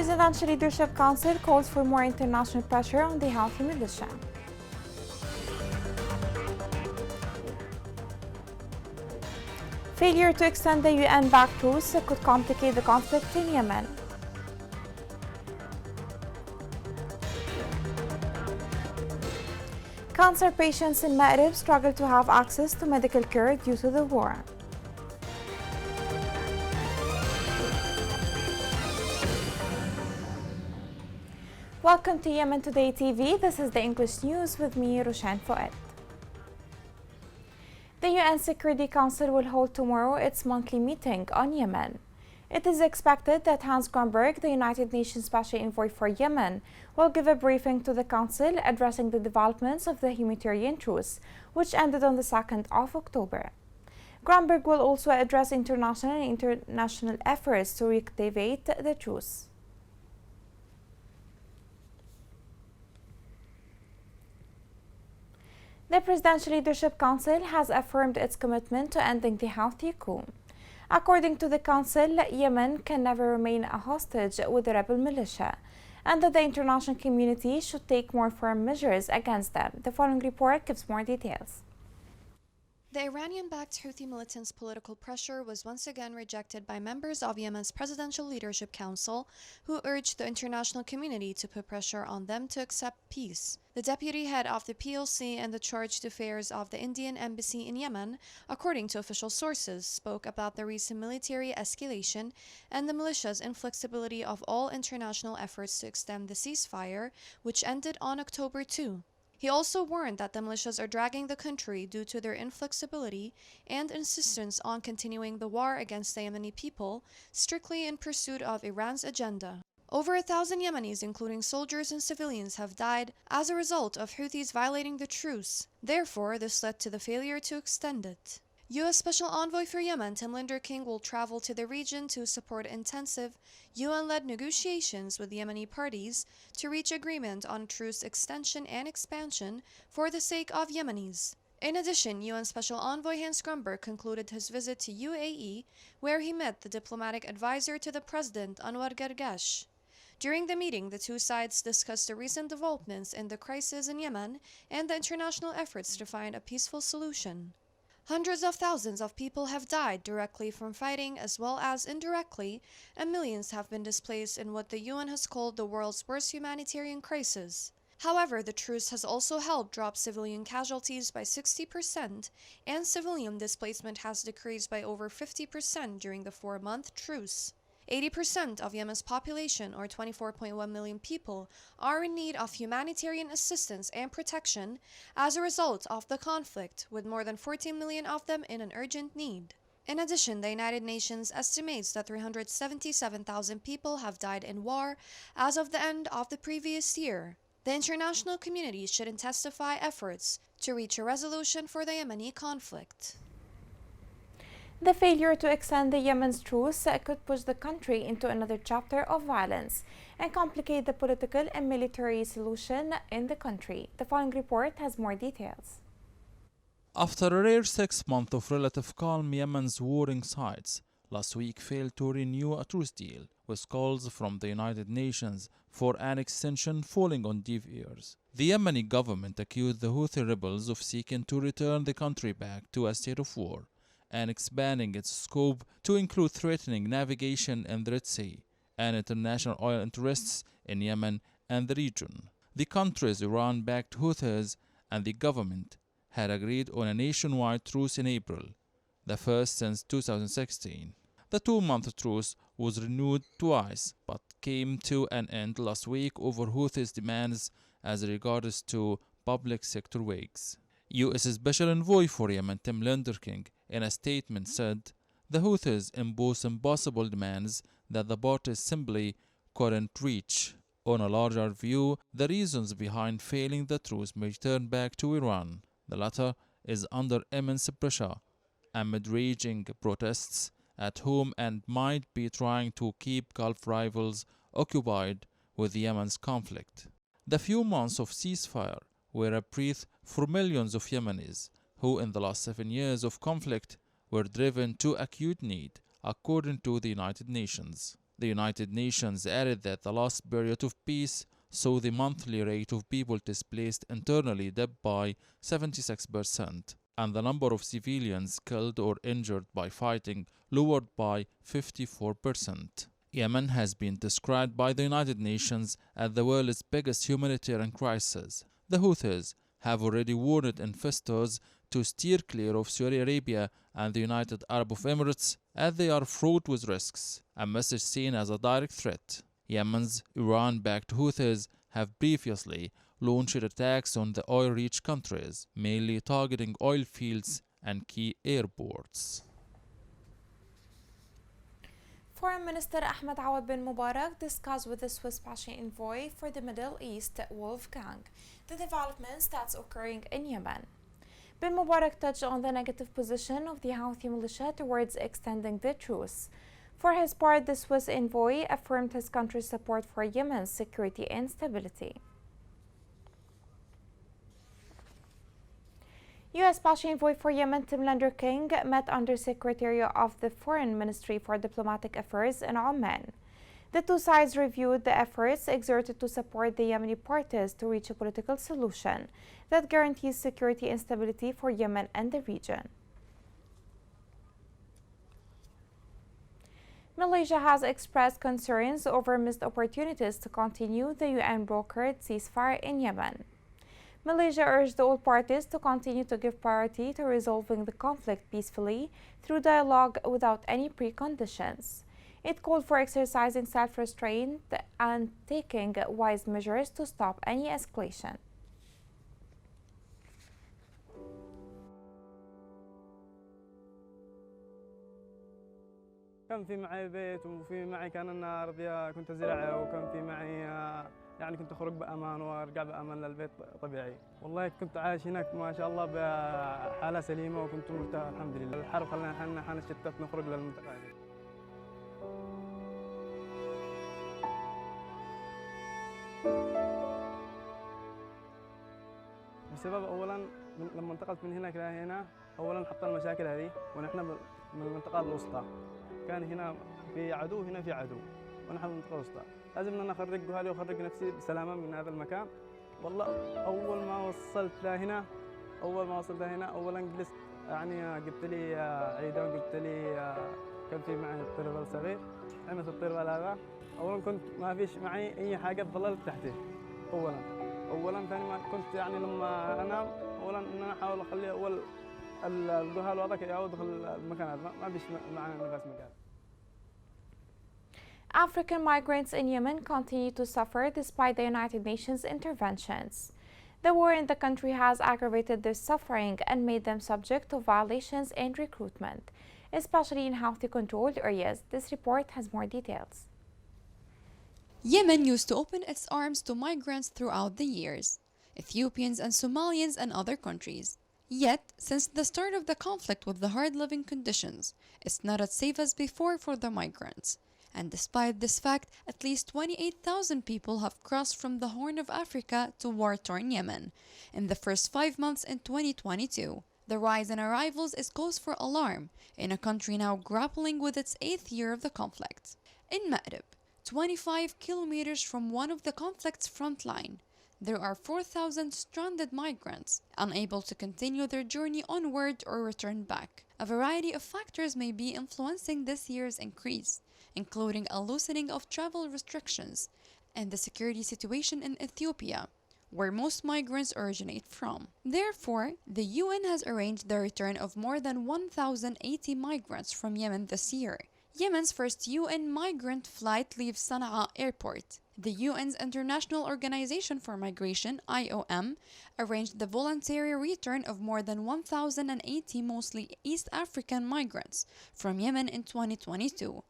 Presidential Leadership Council calls for more international pressure on the Houthi militia. Failure to extend the UN-backed truce could complicate the conflict in Yemen. Cancer patients in Maghreb struggle to have access to medical care due to the war. Welcome to Yemen Today TV. This is the English news with me, Roshan Fouad. The UN Security Council will hold tomorrow its monthly meeting on Yemen. It is expected that Hans Grunberg, the United Nations Special Envoy for Yemen, will give a briefing to the Council addressing the developments of the humanitarian truce, which ended on the 2nd of October. Grunberg will also address international efforts to reactivate the truce. The Presidential Leadership Council has affirmed its commitment to ending the Houthi coup. According to the Council, Yemen can never remain a hostage with the rebel militia, and that the international community should take more firm measures against them. The following report gives more details. The Iranian-backed Houthi militants' political pressure was once again rejected by members of Yemen's Presidential Leadership Council, who urged the international community to put pressure on them to accept peace. The deputy head of the PLC and the chargé d'affaires of the Indian embassy in Yemen, according to official sources, spoke about the recent military escalation and the militia's inflexibility of all international efforts to extend the ceasefire, which ended on October 2. He also warned that the militias are dragging the country due to their inflexibility and insistence on continuing the war against the Yemeni people, strictly in pursuit of Iran's agenda. Over 1,000 Yemenis, including soldiers and civilians, have died as a result of Houthis violating the truce. Therefore, this led to the failure to extend it. U.S. Special Envoy for Yemen Tim Linderking will travel to the region to support intensive UN-led negotiations with Yemeni parties to reach agreement on truce extension and expansion for the sake of Yemenis. In addition, UN Special Envoy Hans Grunberg concluded his visit to UAE, where he met the diplomatic advisor to the President Anwar Gargash. During the meeting, the two sides discussed the recent developments in the crisis in Yemen and the international efforts to find a peaceful solution. Hundreds of thousands of people have died directly from fighting as well as indirectly, and millions have been displaced in what the UN has called the world's worst humanitarian crisis. However, the truce has also helped drop civilian casualties by 60%, and civilian displacement has decreased by over 50% during the 4-month truce. 80% of Yemen's population, or 24.1 million people, are in need of humanitarian assistance and protection as a result of the conflict, with more than 14 million of them in an urgent need. In addition, the United Nations estimates that 377,000 people have died in war as of the end of the previous year. The international community should intensify efforts to reach a resolution for the Yemeni conflict. The failure to extend the Yemen's truce could push the country into another chapter of violence and complicate the political and military solution in the country. The following report has more details. After a rare 6 months of relative calm, Yemen's warring sides last week failed to renew a truce deal, with calls from the United Nations for an extension falling on deaf ears. The Yemeni government accused the Houthi rebels of seeking to return the country back to a state of war and expanding its scope to include threatening navigation in the Red Sea and international oil interests in Yemen and the region. The country's Iran-backed Houthis and the government had agreed on a nationwide truce in April, the first since 2016. The 2-month truce was renewed twice, but came to an end last week over Houthis' demands as regards to public sector wages. U.S. Special Envoy for Yemen Tim Linderking in a statement said the Houthis impose impossible demands that the parties simply couldn't reach. On a larger view, the reasons behind failing the truce may turn back to Iran. The latter is under immense pressure amid raging protests at home and might be trying to keep Gulf rivals occupied with Yemen's conflict. The few months of ceasefire were a breath for millions of Yemenis who in the last 7 years of conflict were driven to acute need, according to the United Nations. The United Nations added that the last period of peace saw the monthly rate of people displaced internally dip by 76%, and the number of civilians killed or injured by fighting lowered by 54%. Yemen has been described by the United Nations as the world's biggest humanitarian crisis. The Houthis have already warned investors to steer clear of Saudi Arabia and the United Arab Emirates as they are fraught with risks, a message seen as a direct threat. Yemen's Iran-backed Houthis have previously launched attacks on the oil-rich countries, mainly targeting oil fields and key airports. Foreign Minister Ahmed Awad bin Mubarak discussed with the Swiss Special Envoy for the Middle East, Wolfgang, the developments that's occurring in Yemen. Bin Mubarak touched on the negative position of the Houthi militia towards extending the truce. For his part, the Swiss envoy affirmed his country's support for Yemen's security and stability. U.S. Special Envoy for Yemen Tim King met Under Secretary of the Foreign Ministry for Diplomatic Affairs in Oman. The two sides reviewed the efforts exerted to support the Yemeni parties to reach a political solution that guarantees security and stability for Yemen and the region. Malaysia has expressed concerns over missed opportunities to continue the UN-brokered ceasefire in Yemen. Malaysia urged all parties to continue to give priority to resolving the conflict peacefully through dialogue without any preconditions. It called for exercising self-restraint and taking wise measures to stop any escalation. كان في معي بيت وفي معي كان لنا أرض كنت أزرعها وكان في معي يعني كنت أخرج بأمان وأرجع بأمان للبيت طبيعي. والله كنت عايش هناك ما شاء الله بحالة سليمة وكنت مرتاح الحمد لله. الحرب خلنا حنا شتت نخرج للمنطقة هذه. بسبب أولاً لما انتقلت من هناك لهنا أولاً حطينا المشاكل هذه ونحن من المنطقة الوسطى. كان هنا في عدو هنا في عدو ونحن من المنطقة الوسطى. لازم أن أخرج أهلي وأخرج نفسي بسلامة من هذا المكان. والله أول ما وصلت لهنا أولاً جلست يعني جبت لي عيدة وجبت لي كان في معي طربل صغير. عملت الطربل هذا. أولاً كنت ما فيش معي أي حاجة ظللت تحته. أولاً ثاني ما كنت يعني لما أنام أولاً إن أنا أحاول أخلي أول الجهال وضعك يعود المكان هذا ما فيش معنا نفس مكان. African migrants in Yemen continue to suffer despite the United Nations interventions. The war in the country has aggravated their suffering and made them subject to violations and recruitment, especially in Houthi-controlled areas. This report has more details. Yemen used to open its arms to migrants throughout the years, Ethiopians and Somalians and other countries. Yet, since the start of the conflict with the hard living conditions, it's not as safe as before for the migrants. And despite this fact, at least 28,000 people have crossed from the Horn of Africa to war-torn Yemen in the first 5 months in 2022. The rise in arrivals is cause for alarm in a country now grappling with its 8th year of the conflict. In Ma'rib, 25 kilometers from one of the conflict's front line, there are 4,000 stranded migrants, unable to continue their journey onward or return back. A variety of factors may be influencing this year's increase, including a loosening of travel restrictions and the security situation in Ethiopia, where most migrants originate from. Therefore, the UN has arranged the return of more than 1,080 migrants from Yemen this year. Yemen's first UN migrant flight leaves Sana'a airport. The UN's International Organization for Migration, IOM, arranged the voluntary return of more than 1,080 mostly East African migrants from Yemen in 2022,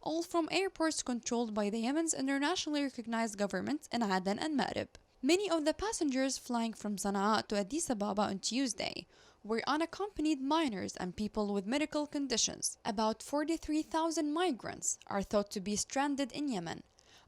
all from airports controlled by the Yemen's internationally recognized government in Aden and Ma'rib. Many of the passengers flying from Sana'a to Addis Ababa on Tuesday were unaccompanied minors and people with medical conditions. About 43,000 migrants are thought to be stranded in Yemen,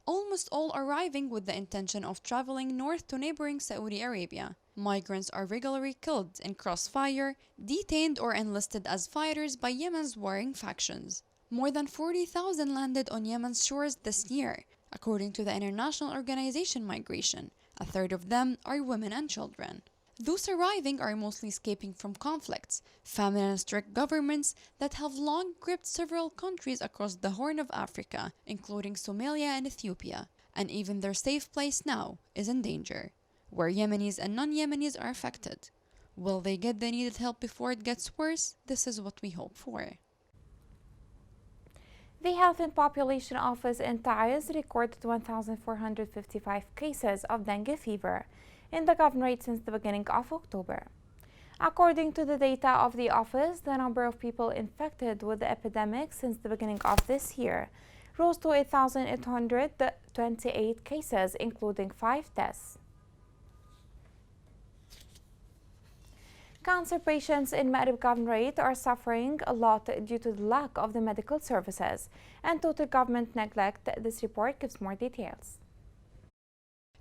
almost all arriving with the intention of traveling north to neighboring Saudi Arabia. Migrants are regularly killed in crossfire, detained or enlisted as fighters by Yemen's warring factions. More than 40,000 landed on Yemen's shores this year, according to the international organization Migration. A third of them are women and children. Those arriving are mostly escaping from conflicts, famine and strict governments that have long gripped several countries across the Horn of Africa, including Somalia and Ethiopia. And even their safe place now is in danger, where Yemenis and non-Yemenis are affected. Will they get the needed help before it gets worse? This is what we hope for. The Health and Population Office in Taiz recorded 1,455 cases of dengue fever in the governorate since the beginning of October. According to the data of the office, the number of people infected with the epidemic since the beginning of this year rose to 8,828 cases, including 5 deaths. Cancer patients in Ma'rib Governorate are suffering a lot due to the lack of the medical services and total government neglect. This report gives more details.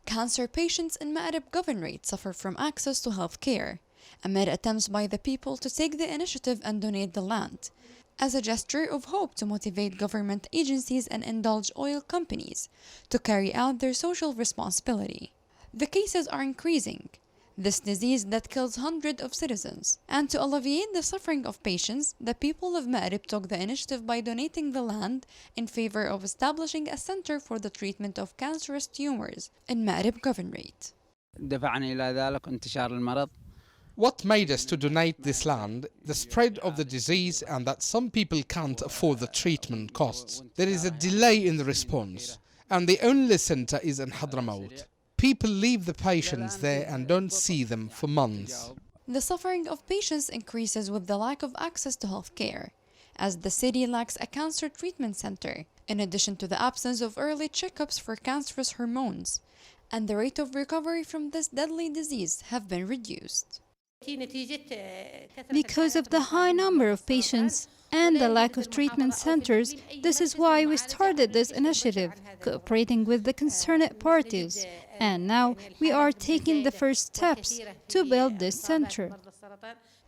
Cancer patients in Ma'rib Governorate suffer from access to health care, amid attempts by the people to take the initiative and donate the land, as a gesture of hope to motivate government agencies and indulge oil companies to carry out their social responsibility. The cases are increasing. This disease that kills hundreds of citizens. And to alleviate the suffering of patients, the people of Ma'rib took the initiative by donating the land in favor of establishing a center for the treatment of cancerous tumors in Ma'rib Governorate. What made us to donate this land? The spread of the disease and that some people can't afford the treatment costs. There is a delay in the response, and the only center is in Hadramaut. People leave the patients there and don't see them for months. The suffering of patients increases with the lack of access to health care, as the city lacks a cancer treatment center, in addition to the absence of early checkups for cancerous hormones, and the rate of recovery from this deadly disease have been reduced. Because of the high number of patients and the lack of treatment centers, this is why we started this initiative, cooperating with the concerned parties. And now we are taking the first steps to build this center.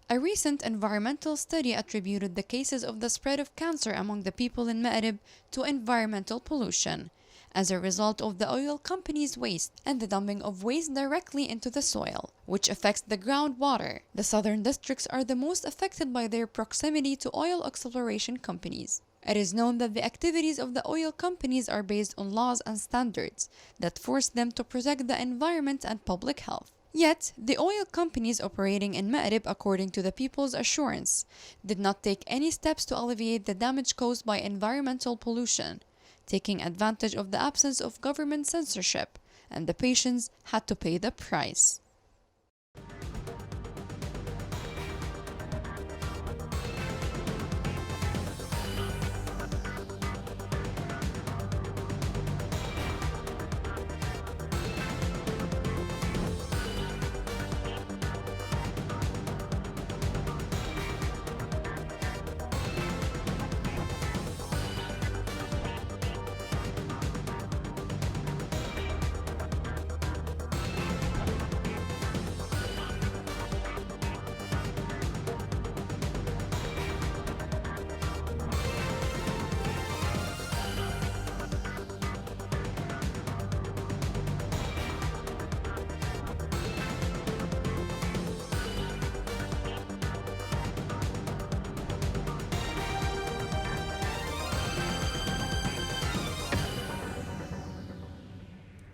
A recent environmental study attributed the cases of the spread of cancer among the people in Ma'rib to environmental pollution, as a result of the oil companies' waste and the dumping of waste directly into the soil, which affects the groundwater. The southern districts are the most affected by their proximity to oil exploration companies. It is known that the activities of the oil companies are based on laws and standards that force them to protect the environment and public health. Yet, the oil companies operating in Ma'rib, according to the People's Assurance, did not take any steps to alleviate the damage caused by environmental pollution, taking advantage of the absence of government censorship, and the patients had to pay the price.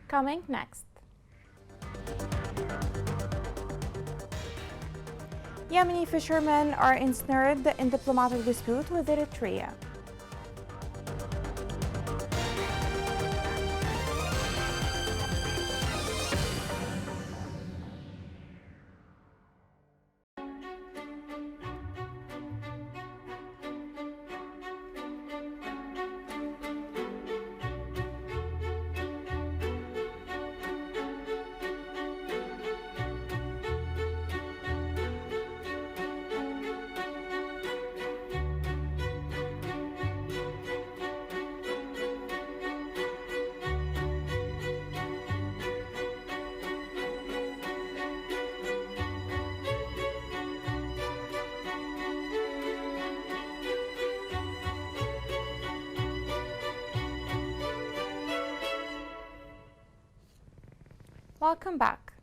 Coming next. Yemeni fishermen are ensnared in diplomatic dispute with Eritrea. Welcome back.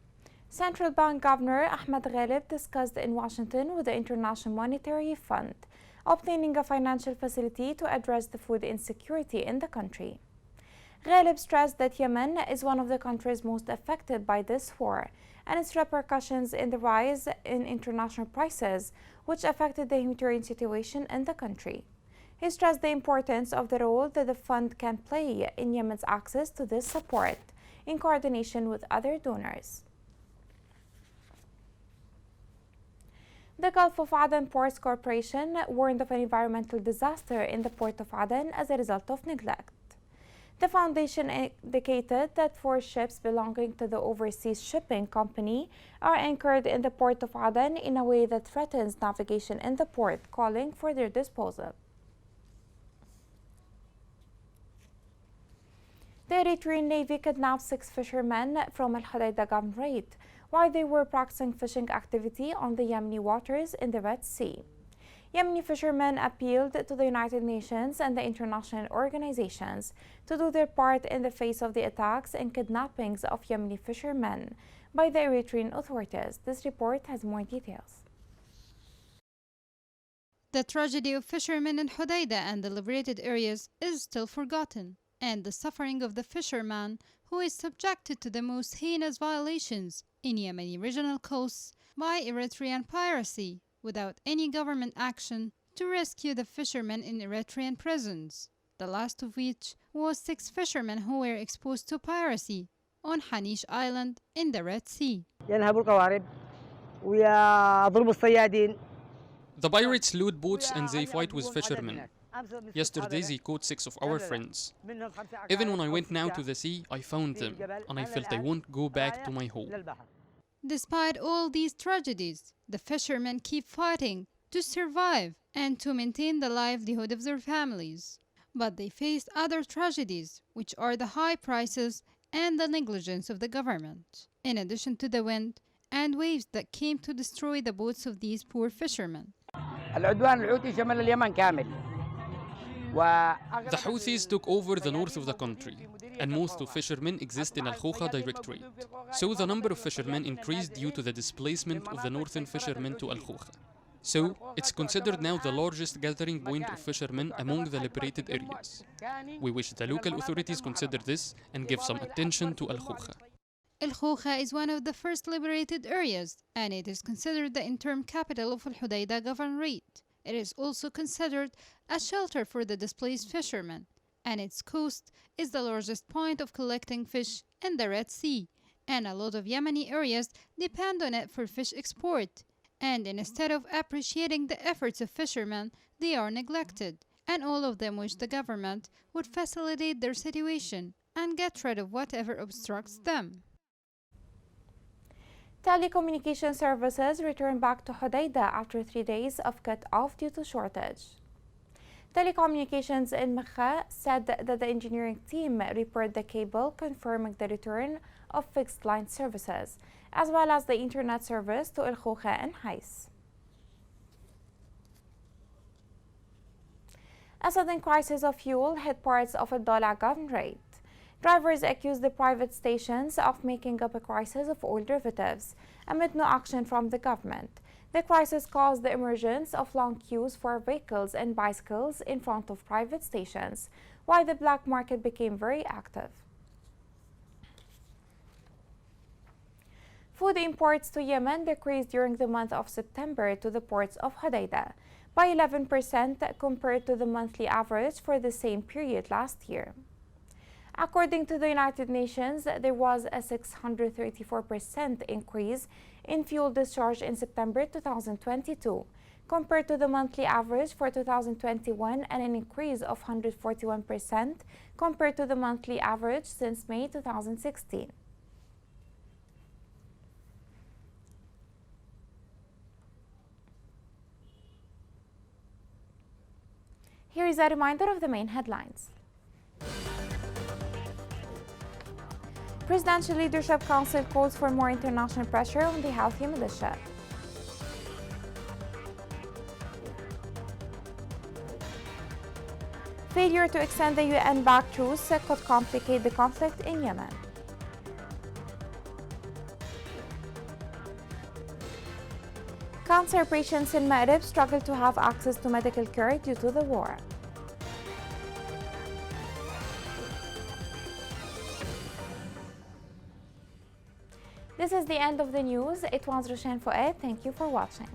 Central Bank Governor Ahmed Ghalib discussed in Washington with the International Monetary Fund, obtaining a financial facility to address the food insecurity in the country. Ghalib stressed that Yemen is one of the countries most affected by this war and its repercussions in the rise in international prices, which affected the humanitarian situation in the country. He stressed the importance of the role that the fund can play in Yemen's access to this support, in coordination with other donors. The Gulf of Aden Ports Corporation warned of an environmental disaster in the port of Aden as a result of neglect. The foundation indicated that 4 ships belonging to the overseas shipping company are anchored in the port of Aden in a way that threatens navigation in the port, calling for their disposal. The Eritrean Navy kidnapped 6 fishermen from Al Hodeidah Governorate while they were practicing fishing activity on the Yemeni waters in the Red Sea. Yemeni fishermen appealed to the United Nations and the international organizations to do their part in the face of the attacks and kidnappings of Yemeni fishermen by the Eritrean authorities. This report has more details. The tragedy of fishermen in Hodeidah and the liberated areas is still forgotten, and the suffering of the fisherman who is subjected to the most heinous violations in Yemeni regional coasts by Eritrean piracy, without any government action to rescue the fishermen in Eritrean prisons, the last of which was 6 fishermen who were exposed to piracy on Hanish Island in the Red Sea. The pirates loot boats and they fight with fishermen. Yesterday they caught 6 of our friends. Even when I went now to the sea, I found them, and I felt I won't go back to my home. Despite all these tragedies, the fishermen keep fighting to survive and to maintain the livelihood of their families. But they face other tragedies, which are the high prices and the negligence of the government, in addition to the wind and waves that came to destroy the boats of these poor fishermen. The Houthis took over the north of the country, and most of fishermen exist in Al Khoukha Directorate. So the number of fishermen increased due to the displacement of the northern fishermen to Al Khoukha. So it's considered now the largest gathering point of fishermen among the liberated areas. We wish the local authorities consider this and give some attention to Al Khoukha. Al Khoukha is one of the first liberated areas, and it is considered the interim capital of Al Hodeidah Governorate. It is also considered a shelter for the displaced fishermen, and its coast is the largest point of collecting fish in the Red Sea, and a lot of Yemeni areas depend on it for fish export. And instead of appreciating the efforts of fishermen, they are neglected, and all of them wish the government would facilitate their situation and get rid of whatever obstructs them. Telecommunication services returned back to Hodeidah after 3 days of cut-off due to shortage. Telecommunications in Mekha said that the engineering team repaired the cable, confirming the return of fixed-line services, as well as the internet service to Al Khoukha and Hais. A sudden crisis of fuel hit parts of Al Dola Governorate. Drivers accused the private stations of making up a crisis of oil derivatives amid no action from the government. The crisis caused the emergence of long queues for vehicles and bicycles in front of private stations, while the black market became very active. Food imports to Yemen decreased during the month of September to the ports of Hodeidah by 11% compared to the monthly average for the same period last year. According to the United Nations, there was a 634% increase in fuel discharge in September 2022 compared to the monthly average for 2021, and an increase of 141% compared to the monthly average since May 2016. Here is a reminder of the main headlines. Presidential Leadership Council calls for more international pressure on the Houthi militia. Failure to extend the UN-backed truce could complicate the conflict in Yemen. Cancer patients in Maghreb struggle to have access to medical care due to the war. This is the end of the news. It was Roshan Fouad. Thank you for watching.